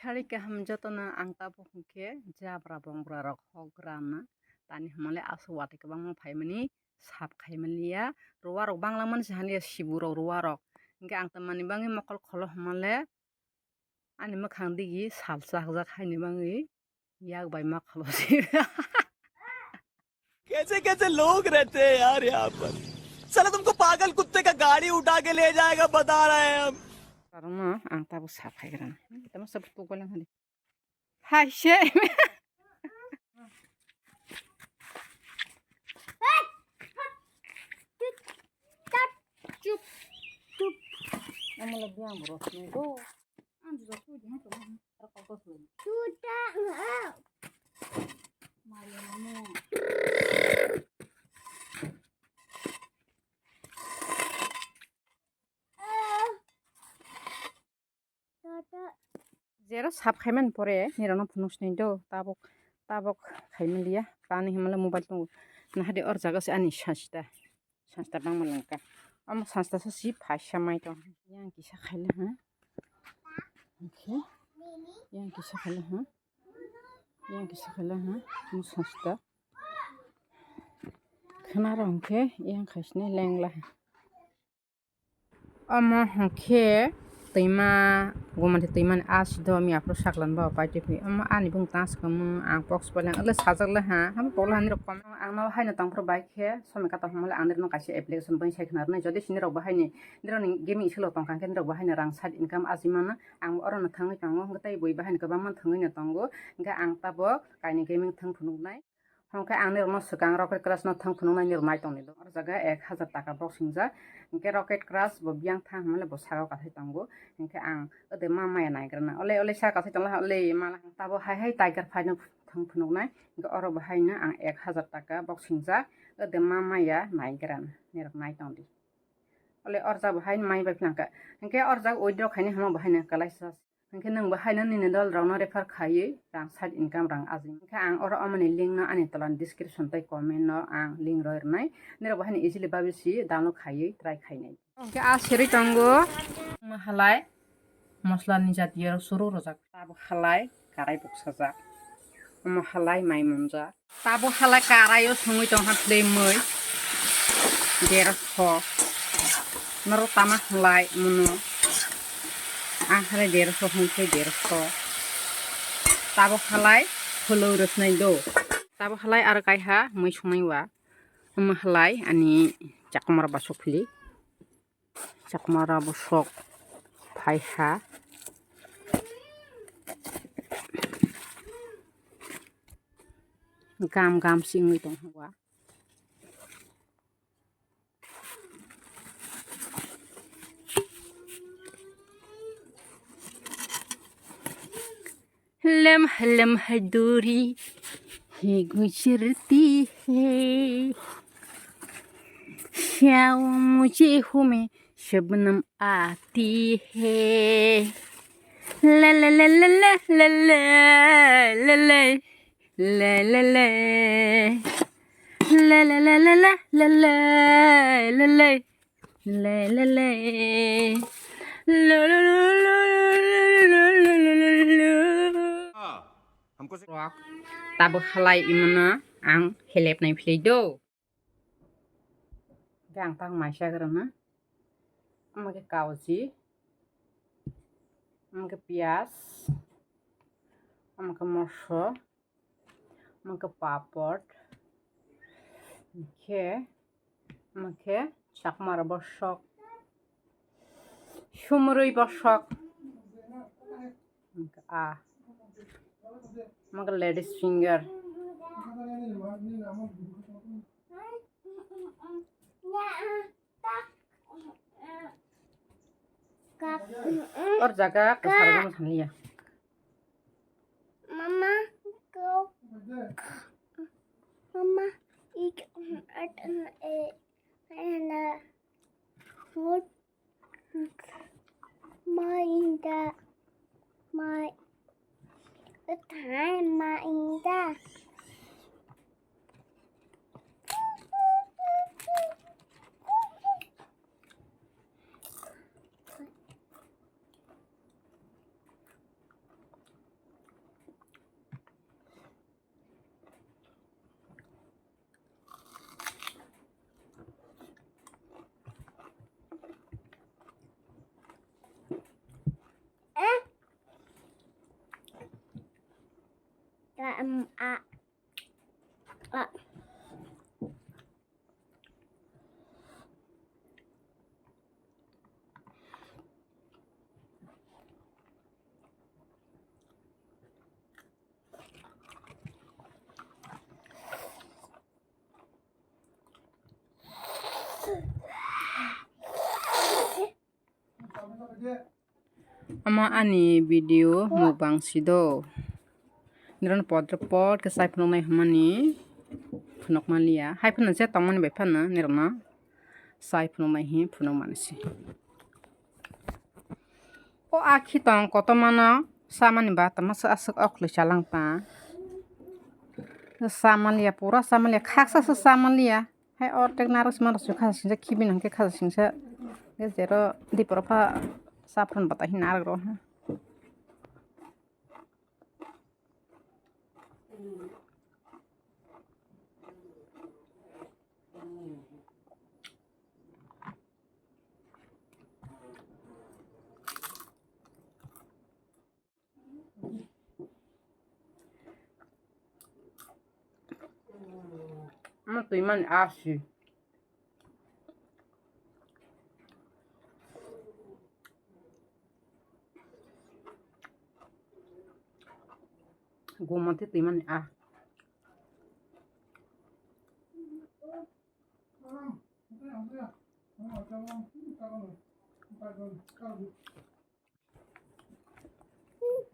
Shari ke ham jotona angta bongke jabra bongbra rok hograna tani hamale asu wate ke bang phaimani sap khaimalia ruwa rok bangla man jahani siburo ruwa rok ingke angta mani bangi mokol kholo hamale ani makhang digi salsa jak haini bangi yak bai ma kholo कैसे कैसे लोग रहते हैं यार यहाँ पर साला तुमको पागल कुत्ते का गाड़ी उठा के ले जाएगा बता रहे हैं हम karena angta bu sap khaigran tama sab tu golang hali hai she Cup, cup. Nama lebih yang boros nih do. Anjir aku di mana tuh? Terkokos loh. Sudah enggak. Mari kamu. Zero sab khaiman pore nirana phunus nih do. Tabok khaiman dia. Tani himala mobile tuh. Nah di or jaga si ani sansta bang malangka. Am sansta si phasha mai to. Yang kisah khaila ha. Okay. Yang kisah khaila ha. Yang kisah khaila ha. Mu sansta. Kenara okay. Yang khasne lengla. Ama okay. Tema Gomati Twisa as do mi apro saklan ba pa tipi ama ani bung tas kamu ang box palang ala sajak la ha ham pola ni rokam ang na haina tang pro bike he some kata hamala andir no kasi application bai sai khnar na jodi sini rok bahai ni ni gaming silo tong kan ken rok bahai na rang side income azimana ang oro na thangai tango ngai boi bahai ka bang man thangai na tango ga ang tabo kaini gaming thang phunuk nai Hongke ang nir no sukang rocket crash no thang phunuk nai nir mai tong ni do jaga 1000 taka boxing ja ingke rocket crash bo biang thang hamale bo sago ka tango ingke ang ode mama ya nai grana ole sa ka tangla ole mala tabo hai tiger fight no thang phunuk nai ingke oro bahai na ang 1000 taka boxing ja ode mama ya nai grana nir nai tong di ole orja bahai mai bai plangka ingke orja oidro khaini hama bahai na kalaisa ingke nang bahai na ni dol rong no refer khaiye rang side income rang azim ingke ang oro amani link no ani tolan description tai comment no ang link roir nai nir bahai ni easily babisi download khaiye try khainai ingke a seri tongo mahalai mosla ni jatiyo suru rojak tabo halai karai boksajak omo halai mai munja tabo halai karayo songoi tong ha play moi derho naro tama halai muno ang halai derho hongke derho tabo halai pholo rosnai do tabo halai ar kai ha moi sonai wa omo halai ani chakmara basokli chakmara bosok phai ha gam singoi tong hawa लम्हा दूरी है गुजरती है शाम मुझे में शबनम आती है ला ला ला ला ला ला ला ला La la la la la la la la la la la la la la la la la la हमको tabo halai imana ang helep nai phlei do gang pang mai sagrana amage kauji amage pias amage moso amage papad amage chakmara bosok shumrui bosok amage ladies finger और जगह कसर में लिया Mama, go. Mama, ik at and what my the time my Ama ani video mukbang sido. Niron pot ke sai phunok nai hamani phunok malia. Hai phunok je tongmani bai phana nirona sai phunok nai hi phunok manisi. O akhi tong koto mana samani ba tamasa asuk okle chalang pa. Samalia pura samalia khaksa sa samalia. Hai ortek narus marus ju khasa singsa khibin hangke khasa singsa. Jero di propa saffron bata hi nar ro ha. Tuiman asu. Gomati tuiman ah.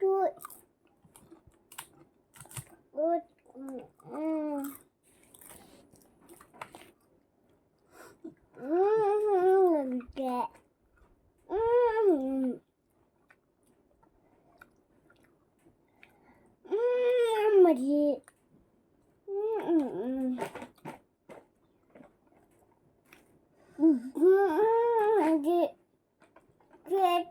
Good. Get. Marie. Get.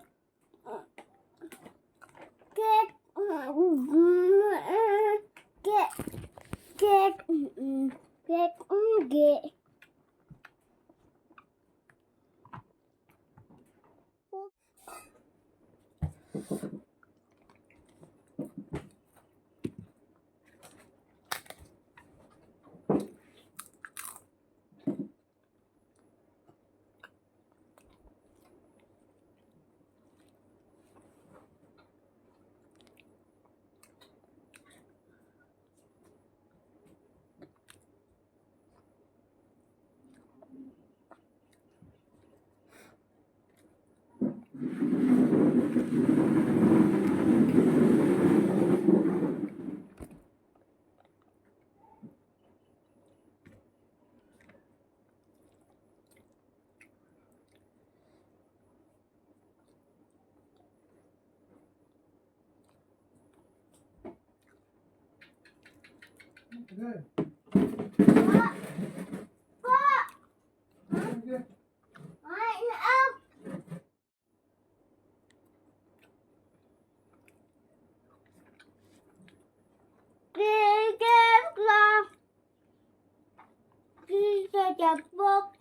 Get book.